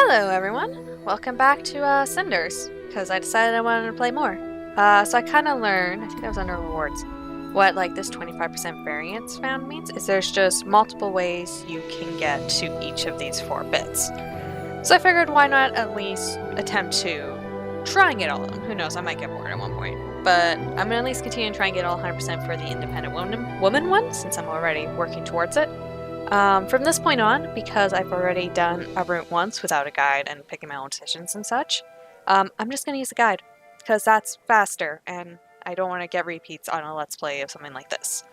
Hello everyone! Welcome back to Cinders, because I decided I wanted to play more. So I kind of learned, I think that was under rewards, what like this 25% variance found means is there's just multiple ways you can get to each of these 4 bits. So I figured why not at least attempt to try and get all of them. Who knows, I might get bored at one point. But I'm going to at least continue and try and get all 100% for the independent woman one, since I'm already working towards it. From this point on, because I've already done a route once without a guide and picking my own decisions and such, I'm just going to use a guide, because that's faster, and I don't want to get repeats on a Let's Play of something like this.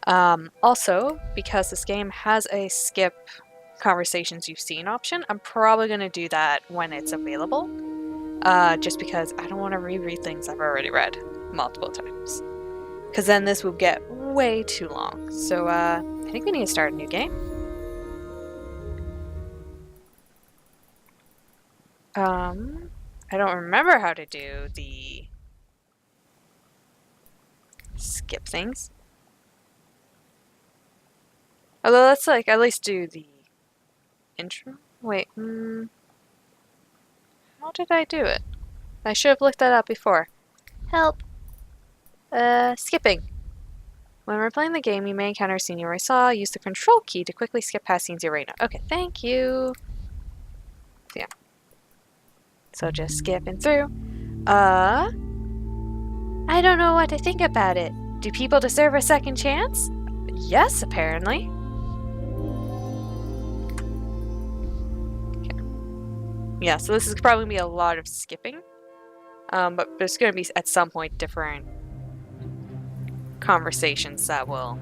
Also, because this game has a skip conversations you've seen option, I'm probably going to do that when it's available, just because I don't want to reread things I've already read multiple times. Because then this will get way too long. So, I think we need to start a new game. I don't remember how to do the skip things. Although let's like at least do the intro. Wait, how did I do it? I should have looked that up before. Help! Skipping. When we're playing the game, you may encounter a scene you already saw. Use the control key to quickly skip past scenes you already know. Okay, thank you. So, yeah. So just skipping through. I don't know what to think about it. Do people deserve a second chance? Yes, apparently. Okay. Yeah, so this is probably going to be a lot of skipping. But there's going to be, at some point, different conversations that will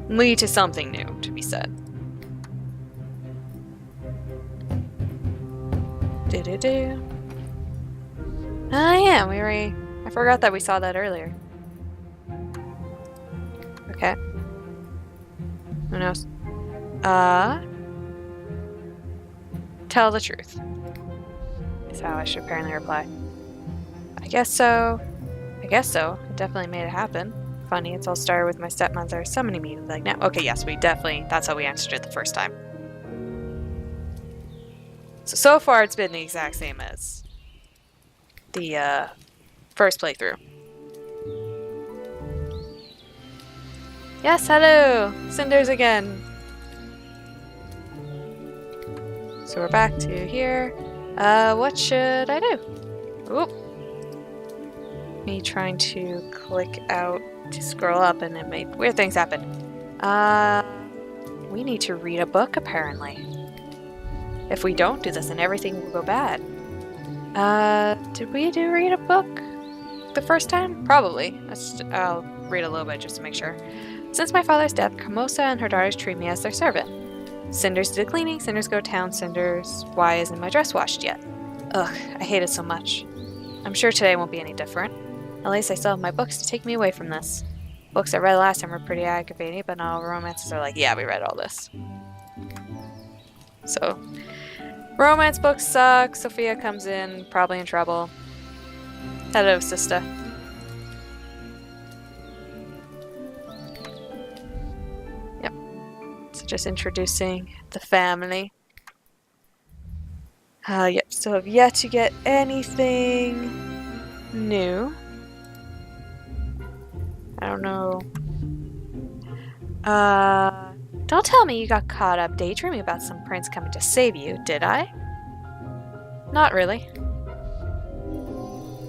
lead to something new to be said. Oh yeah, I forgot that we saw that earlier. Okay. Who knows? Tell the truth. Is how I should apparently reply. I guess so. I guess so. It definitely made it happen. Funny, it's all started with my stepmother summoning me like now. Okay, yes, that's how we answered it the first time. So far it's been the exact same as the first playthrough. Yes, hello! Cinders again! So we're back to here. What should I do? Oop. Me trying to click out to scroll up and it made weird things happen. We need to read a book apparently. If we don't do this then everything will go bad. Did we read a book the first time? Probably. I'll read a little bit just to make sure. Since my father's death, Camosa and her daughters treat me as their servant. Cinders do the cleaning, Cinders go to town, Cinders, why isn't my dress washed yet? Ugh, I hate it so much. I'm sure today won't be any different. At least I still have my books to take me away from this. Books I read last time were pretty aggravating, but not all romances are like, yeah, we read all this. So, romance books suck. Sophia comes in, probably in trouble. Hello, sister. Yep. So just introducing the family. Yep, still have yet to get anything new. I don't know. Don't tell me you got caught up daydreaming about some prince coming to save you, did I? Not really.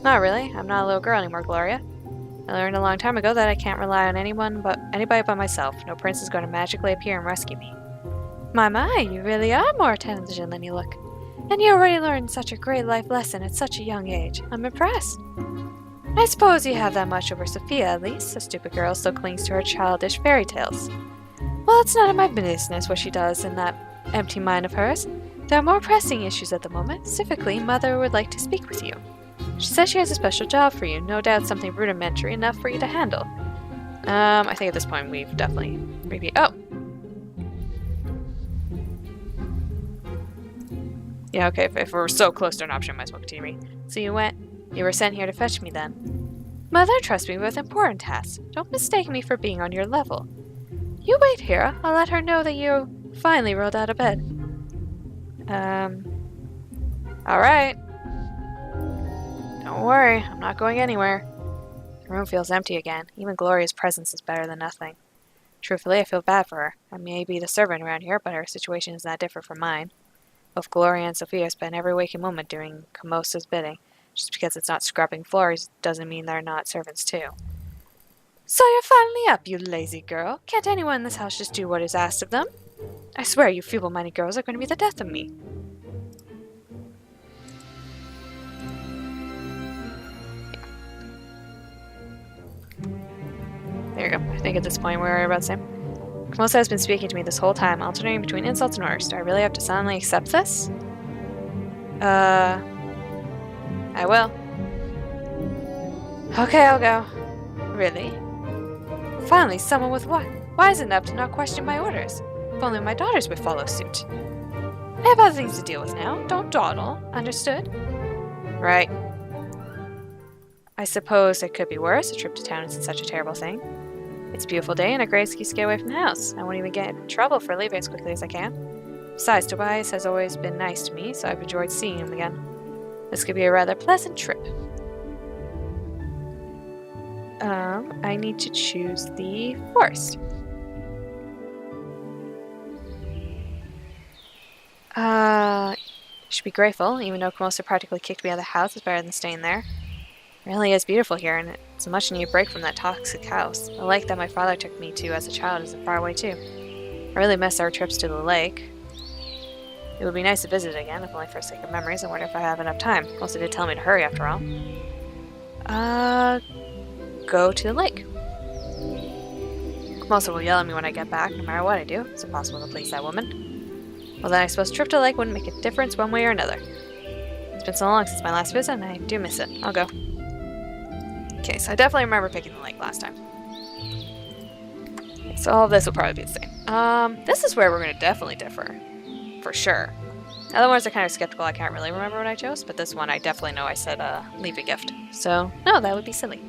Not really. I'm not a little girl anymore, Gloria. I learned a long time ago that I can't rely on anybody but myself. No prince is going to magically appear and rescue me. My, you really are more intelligent than you look. And you already learned such a great life lesson at such a young age. I'm impressed. I suppose you have that much over Sophia, at least. A stupid girl still clings to her childish fairy tales. Well, it's none of my business what she does in that empty mind of hers. There are more pressing issues at the moment. Specifically, Mother would like to speak with you. She says she has a special job for you, no doubt something rudimentary enough for you to handle. I think at this point we've definitely reviewed. Oh! Yeah, okay, if we're so close to an option, I might as well continue. So you were sent here to fetch me then. Mother trusts me with important tasks. Don't mistake me for being on your level. You wait here. I'll let her know that you finally rolled out of bed. Alright. Don't worry, I'm not going anywhere. The room feels empty again. Even Gloria's presence is better than nothing. Truthfully, I feel bad for her. I may be the servant around here, but her situation is not different from mine. Both Gloria and Sophia spend every waking moment doing Camosa's bidding. Just because it's not scrubbing floors doesn't mean they're not servants too. So you're finally up, you lazy girl. Can't anyone in this house just do what is asked of them? I swear you feeble-minded girls are going to be the death of me. There you go. I think at this point we're about the same. Camosa has been speaking to me this whole time, alternating between insults and orders. Do I really have to silently accept this? I will. Okay, I'll go. Really? Finally, someone with wise enough to not question my orders. If only my daughters would follow suit. I have other things to deal with now. Don't dawdle. Understood? Right. I suppose it could be worse. A trip to town isn't such a terrible thing. It's a beautiful day and a great excuse to get away from the house. I won't even get in trouble for leaving as quickly as I can. Besides, Tobias has always been nice to me, so I've enjoyed seeing him again. This could be a rather pleasant trip. I need to choose the forest. Should be grateful, even though Camosa practically kicked me out of the house. It's better than staying there. It really is beautiful here, and it's a much needed break from that toxic house. The lake that my father took me to as a child isn't far away too. I really miss our trips to the lake. It would be nice to visit again, if only for the sake of memories. I wonder if I have enough time. Camosa did tell me to hurry after all. Go to the lake. Camosa will yell at me when I get back, no matter what I do. It's impossible to please that woman. Well then I suppose a trip to the lake wouldn't make a difference one way or another. It's been so long since my last visit, and I do miss it. I'll go. Okay, so I definitely remember picking the lake last time. Okay, so all of this will probably be the same. This is where we're going to definitely differ. For sure. Other ones are kind of skeptical. I can't really remember what I chose, but this one I definitely know I said leave a gift. So, no, that would be silly.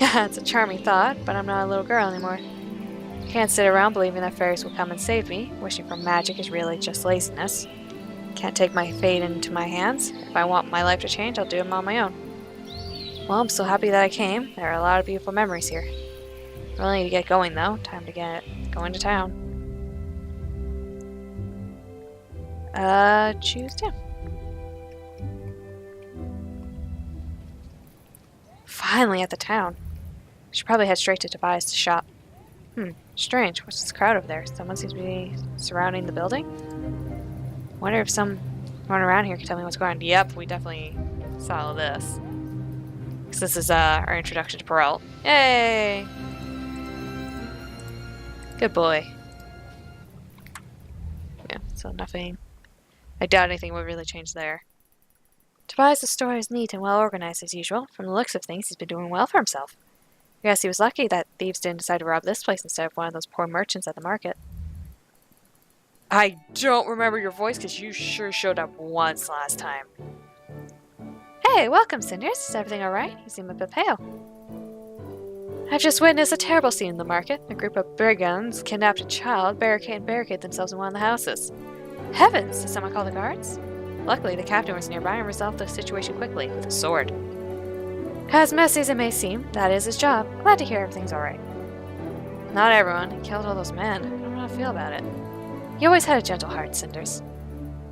It's a charming thought, but I'm not a little girl anymore. I can't sit around believing that fairies will come and save me. Wishing for magic is really just laziness. Can't take my fate into my hands. If I want my life to change, I'll do it on my own. Well, I'm so happy that I came. There are a lot of beautiful memories here. I really need to get going, though. Time to get going to town. Choose town. Finally at the town. Should probably head straight to Tobias to shop. Strange. What's this crowd over there? Someone seems to be surrounding the building? Wonder if someone around here can tell me what's going on. Yep, we definitely saw this. Because this is our introduction to Perrault. Yay! Good boy. Yeah, so nothing. I doubt anything would really change there. Tobias' store is neat and well organized as usual. From the looks of things, he's been doing well for himself. I guess he was lucky that thieves didn't decide to rob this place instead of one of those poor merchants at the market. I don't remember your voice because you sure showed up once last time. Hey, welcome, Cinders. Is everything alright? You seem a bit pale. I've just witnessed a terrible scene in the market. A group of brigands kidnapped a child, barricade themselves in one of the houses. Heavens! Did someone call the guards? Luckily, the captain was nearby and resolved the situation quickly with a sword. As messy as it may seem, that is his job. Glad to hear everything's alright. Not everyone. He killed all those men. I don't know how I feel about it. You always had a gentle heart, Cinders.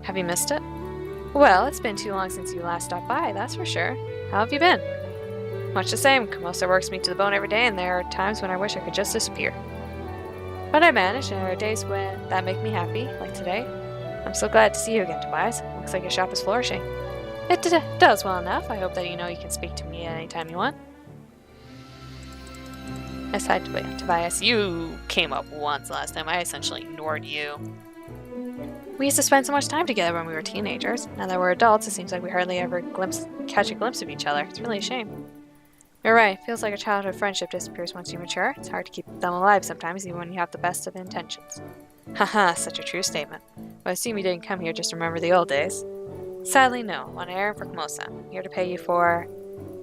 Have you missed it? Well, it's been too long since you last stopped by, that's for sure. How have you been? Much the same. Camosa works me to the bone every day, and there are times when I wish I could just disappear. But I manage, and there are days when that make me happy, like today. I'm so glad to see you again, Tobias. Looks like your shop is flourishing. It does well enough. I hope that you know you can speak to me at any time you want. Aside to Tobias, you came up once last time. I essentially ignored you. We used to spend so much time together when we were teenagers. Now that we're adults, it seems like we hardly ever catch a glimpse of each other. It's really a shame. You're right. It feels like a childhood friendship disappears once you mature. It's hard to keep them alive sometimes, even when you have the best of intentions. Haha, such a true statement. But I assume you didn't come here just to remember the old days. Sadly, no. On errand for Camosa. I'm here to pay you for,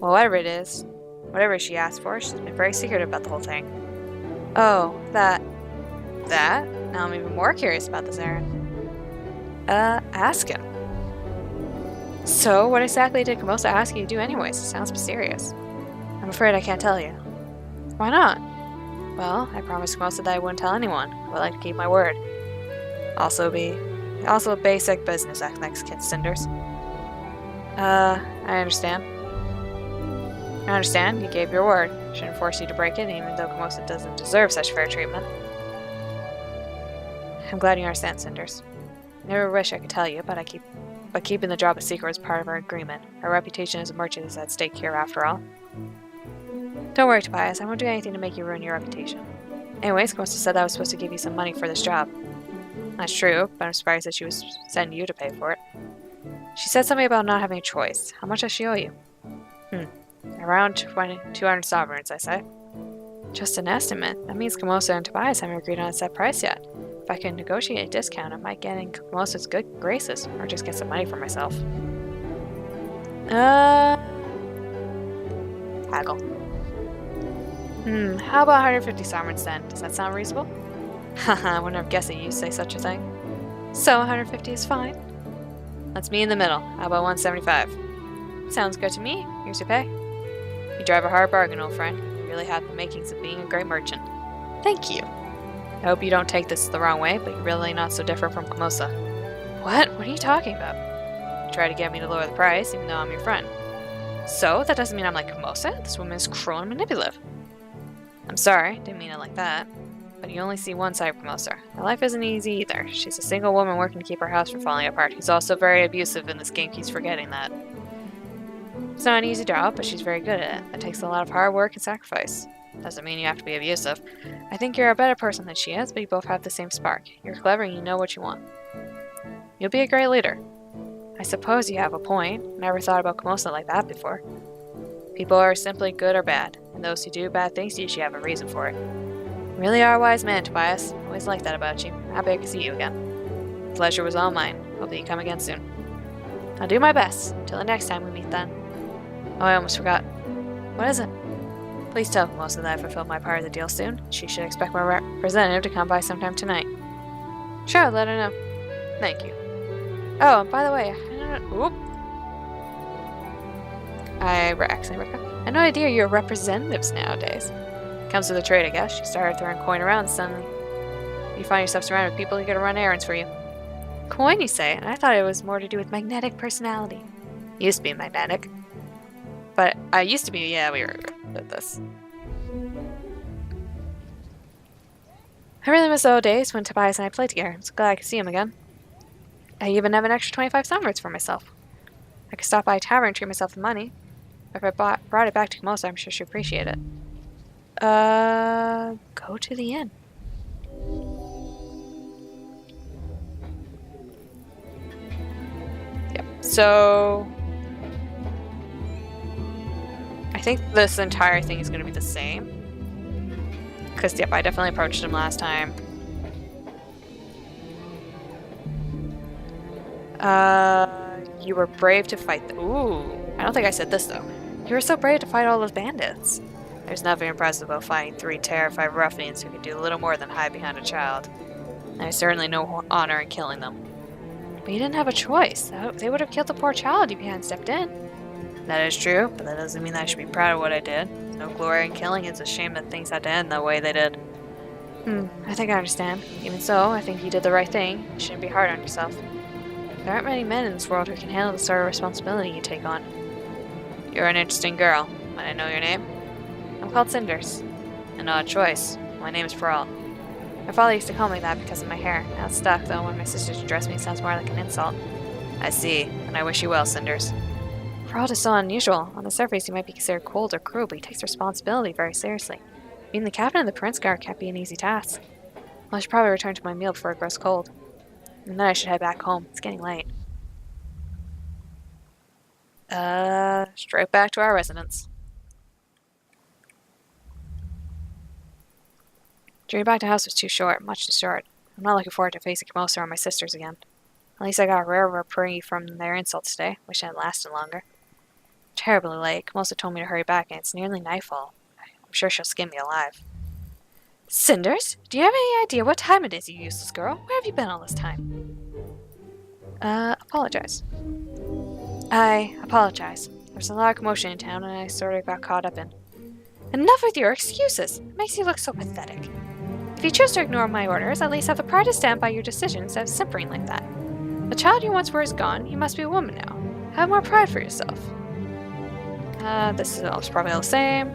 well, whatever it is. Whatever she asked for. She's been very secretive about the whole thing. Oh, that? Now I'm even more curious about this errand. Ask him. So, what exactly did Kamosa ask you to do anyways? It sounds mysterious. I'm afraid I can't tell you. Why not? Well, I promised Kamosa that I wouldn't tell anyone. I would like to keep my word. Also a basic business ethics, kid Cinders. I understand. I understand, you gave your word. I shouldn't force you to break it, even though Kamosa doesn't deserve such fair treatment. I'm glad you understand, Cinders. I never wish I could tell you, but keeping the job a secret was part of our agreement. Our reputation as a merchant is at stake here, after all. Don't worry, Tobias. I won't do anything to make you ruin your reputation. Anyways, Kamosa said that I was supposed to give you some money for this job. That's true, but I'm surprised that she was sending you to pay for it. She said something about not having a choice. How much does she owe you? Around 200 sovereigns, I say. Just an estimate. That means Kamosa and Tobias haven't agreed on a set price yet. If I can negotiate a discount, I might get in Kamosa's good graces, or just get some money for myself. Haggle. How about 150 sovereigns then? Does that sound reasonable? Haha, I wouldn't have guessed that you'd say such a thing. So 150 is fine. Let's meet in the middle. How about 175? Sounds good to me. Here's your pay. You drive a hard bargain, old friend. You really have the makings of being a great merchant. Thank you. I hope you don't take this the wrong way, but you're really not so different from Kamosa. What? What are you talking about? You try to get me to lower the price, even though I'm your friend. So, that doesn't mean I'm like Kamosa? This woman is cruel and manipulative. I'm sorry, didn't mean it like that. But you only see one side of Kamosa. Her life isn't easy either. She's a single woman working to keep her house from falling apart. She's also very abusive, and this game keeps forgetting that. It's not an easy job, but she's very good at it. It takes a lot of hard work and sacrifice. Doesn't mean you have to be abusive. I think you're a better person than she is, but you both have the same spark. You're clever and you know what you want. You'll be a great leader. I suppose you have a point. Never thought about Kamosa like that before. People are simply good or bad, and those who do bad things usually have a reason for it. You really are a wise man, Tobias. Always liked that about you. Happy I could see you again. Pleasure was all mine. Hope that you come again soon. I'll do my best. Till the next time we meet then. Oh, I almost forgot. What is it? Please tell Kamosa that I fulfilled my part of the deal soon. She should expect my representative to come by sometime tonight. Sure, I'll let her know. Thank you. Oh, and by the way, I had no idea you're representatives nowadays. Comes with the trade, I guess. You started throwing coin around and suddenly you find yourself surrounded with people who gotta run errands for you. Coin, you say? And I thought it was more to do with magnetic personality. Used to be magnetic. But I used to be, yeah, we were at this. I really miss the old days when Tobias and I played together. I'm so glad I could see him again. I even have an extra 25 sovereigns for myself. I could stop by a tavern and treat myself with money. If I brought it back to Kamosa, I'm sure she'd appreciate it. Go to the inn. Yep, so I think this entire thing is going to be the same. Because, yep, I definitely approached him last time. You were brave to fight Ooh, I don't think I said this, though. You were so brave to fight all those bandits. There's nothing impressive about fighting 3 terrified ruffians who can do little more than hide behind a child. And there's certainly no honor in killing them. But you didn't have a choice. They would have killed the poor child if you hadn't stepped in. That is true, but that doesn't mean that I should be proud of what I did. There's no glory in killing. It's a shame that things had to end the way they did. I think I understand. Even so, I think you did the right thing. You shouldn't be hard on yourself. There aren't many men in this world who can handle the sort of responsibility you take on. You're an interesting girl. Might I know your name? I'm called Cinders. An odd choice. My name is Pearl. My father used to call me that because of my hair. Now it's stuck, though when my sisters address me it sounds more like an insult. I see, and I wish you well, Cinders. Pearl is so unusual. On the surface, he might be considered cold or cruel, but he takes responsibility very seriously. Being the captain of the Prince Guard can't be an easy task. Well, I should probably return to my meal before it grows cold. And then I should head back home. It's getting late. Straight back to our residence. Journey back to the house was too short, much too short. I'm not looking forward to facing Kamosa or my sisters again. At least I got a rare reprieve from their insults today. Wish it had lasted longer. Terribly late. Kamosa told me to hurry back, and it's nearly nightfall. I'm sure she'll skin me alive. Cinders? Do you have any idea what time it is, you useless girl? Where have you been all this time? Apologize. I apologize. There's a lot of commotion in town and I sort of got caught up in. Enough with your excuses. It makes you look so pathetic. If you choose to ignore my orders, at least have the pride to stand by your decision instead of simpering like that. The child you once were is gone. You must be a woman now. Have more pride for yourself. This is all probably all the same.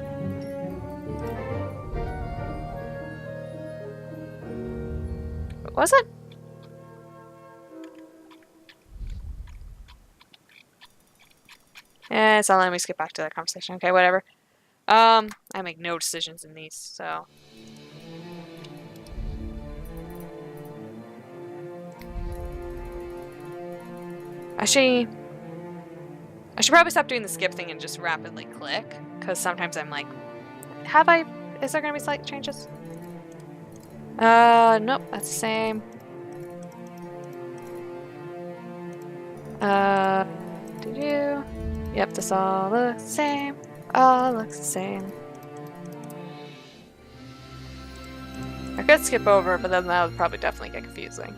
What was it? It's not letting me skip back to that conversation. Okay, whatever. I make no decisions in these, so. Actually, I should probably stop doing the skip thing and just rapidly click, because sometimes I'm like, is there going to be slight changes? Nope, that's the same. Yep, this all looks the same. All looks the same. I could skip over, but then that would probably definitely get confusing.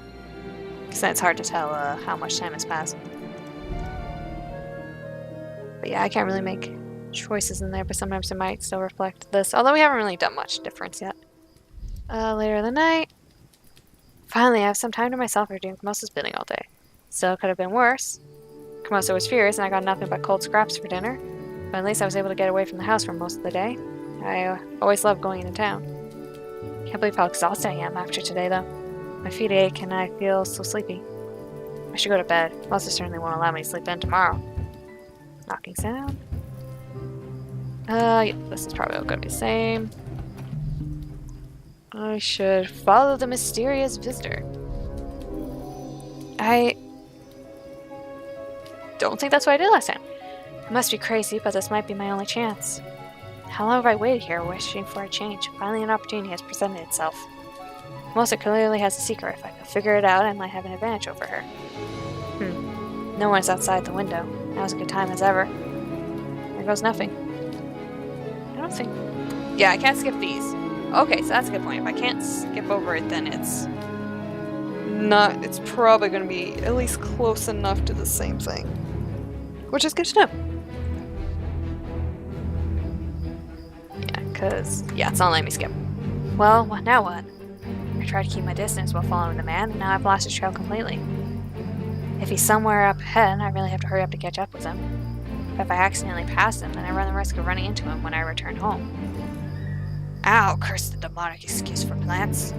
Because then it's hard to tell how much time has passed. But yeah, I can't really make choices in there, but sometimes it might still reflect this. Although we haven't really done much difference yet. Later in the night. Finally, I have some time to myself after doing Kamosa's bidding all day. Still could have been worse. Kamosa was furious and I got nothing but cold scraps for dinner. But at least I was able to get away from the house for most of the day. I always loved going into town. Can't believe how exhausted I am after today, though. My feet ache and I feel so sleepy. I should go to bed. Melissa certainly won't allow me to sleep in tomorrow. Knocking sound. Yeah, this is probably going to be the same. I should follow the mysterious visitor. I don't think that's what I did last time. I must be crazy, but this might be my only chance. How long have I waited here, wishing for a change? Finally, an opportunity has presented itself. Melissa clearly has a secret. If I could figure it out, I might have an advantage over her. No one's outside the window. Now's a good time as ever. There goes nothing. I don't think... Yeah, I can't skip these. Okay, so that's a good point. If I can't skip over it, then it's not... It's probably going to be at least close enough to the same thing. Which is good to know. Yeah, because... Yeah, it's not letting me skip. Well, now what? I tried to keep my distance while following the man, and now I've lost his trail completely. If he's somewhere up ahead, I really have to hurry up to catch up with him. But if I accidentally pass him, then I run the risk of running into him when I return home. Ow, curse the demonic excuse for plants.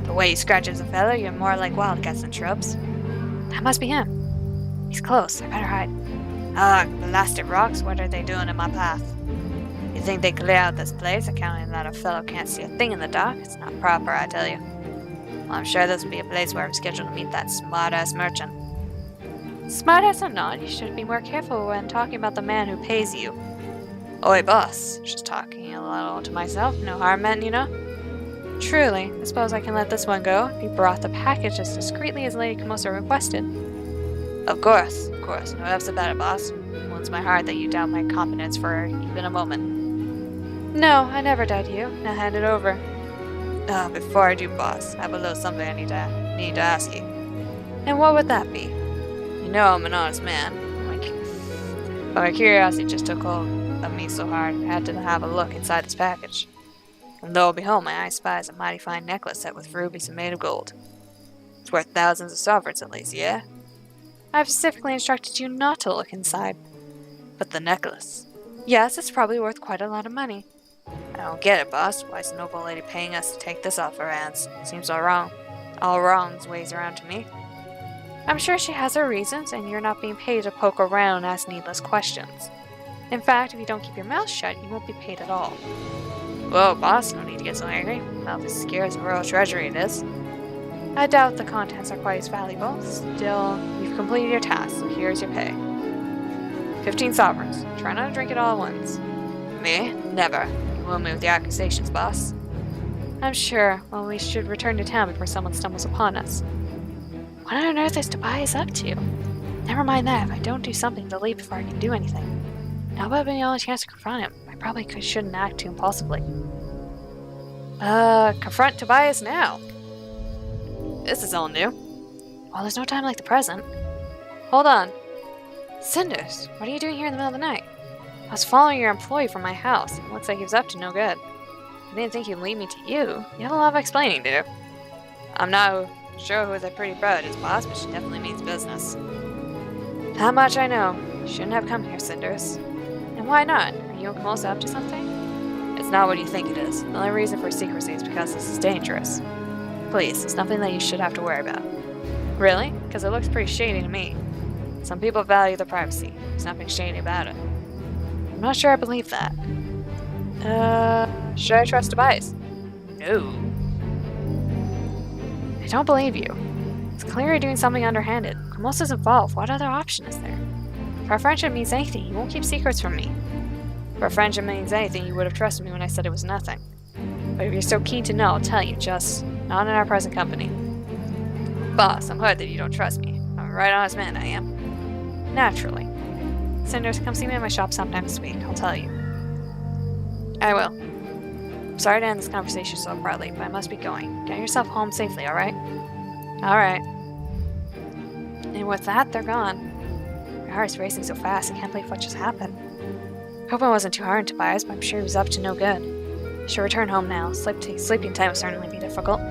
The way he scratches a feather, you're more like wildcats than shrubs. That must be him. He's close, I better hide. Ugh, blasted rocks, what are they doing in my path? You think they clear out this place, accounting that a fellow can't see a thing in the dark? It's not proper, I tell you. Well, I'm sure this will be a place where I'm scheduled to meet that smart-ass merchant. Smart-ass or not, you should be more careful when talking about the man who pays you. Oi, boss. Just talking a little to myself. No harm meant, you know? Truly. I suppose I can let this one go if you brought the package as discreetly as Lady Kamosa requested. Of course. No ifs about it, boss. It wounds my heart that you doubt my competence for even a moment. No, I never doubt you. Now hand it over. Before I do, boss, I have a little something I need to ask you. And what would that be? You know I'm an honest man. But my curiosity just took hold of me so hard I had to have a look inside this package. And lo and behold, my eye spies a mighty fine necklace set with rubies and made of gold. It's worth thousands of sovereigns at least, yeah? I've specifically instructed you not to look inside. But the necklace? Yes, it's probably worth quite a lot of money. I don't get it, boss. Why is the noble lady paying us to take this off her hands? Seems all wrong. All wrongs weighs around to me. I'm sure she has her reasons, and you're not being paid to poke around and ask needless questions. In fact, if you don't keep your mouth shut, you won't be paid at all. Whoa, boss, no need to get so angry. Mouth is scarce, the royal treasury it is. I doubt the contents are quite as valuable. Still, you've completed your task, so here's your pay. 15 sovereigns. Try not to drink it all at once. Me? Never. You will me with the accusations, boss. I'm sure. Well, we should return to town before someone stumbles upon us. What on earth is Tobias up to? Never mind that. If I don't do something to leave before I can do anything. Now would have been the only chance to confront him. I probably shouldn't act too impulsively. Confront Tobias now. This is all new. Well, there's no time like the present. Hold on. Cinders, what are you doing here in the middle of the night? I was following your employee from my house. It looks like he was up to no good. I didn't think he'd lead me to you. You have a lot of explaining to do. I'm not sure who the pretty bird is, boss, but she definitely means business. That much I know. You shouldn't have come here, Cinders. And why not? Are you and Camosa up to something? It's not what you think it is. The only reason for secrecy is because this is dangerous. Please, it's nothing that you should have to worry about. Really? Because it looks pretty shady to me. Some people value their privacy. There's nothing shady about it. I'm not sure I believe that. Should I trust Tobias? No. I don't believe you. It's clear you're doing something underhanded. Camosa's involved. What other option is there? If our friendship means anything, you won't keep secrets from me. If our friendship means anything, you would have trusted me when I said it was nothing. But if you're so keen to know, I'll tell you, just not in our present company. Boss, I'm hurt that you don't trust me. I'm a right honest man, I am. Naturally. Cinders, come see me at my shop sometime this week. I'll tell you. I will. I'm sorry to end this conversation so abruptly, but I must be going. Get yourself home safely, alright? Alright. And with that, they're gone. My heart's racing so fast, I can't believe what just happened. I hope it wasn't too hard on Tobias, but I'm sure he was up to no good. I should return home now. Sleeping time will certainly be difficult.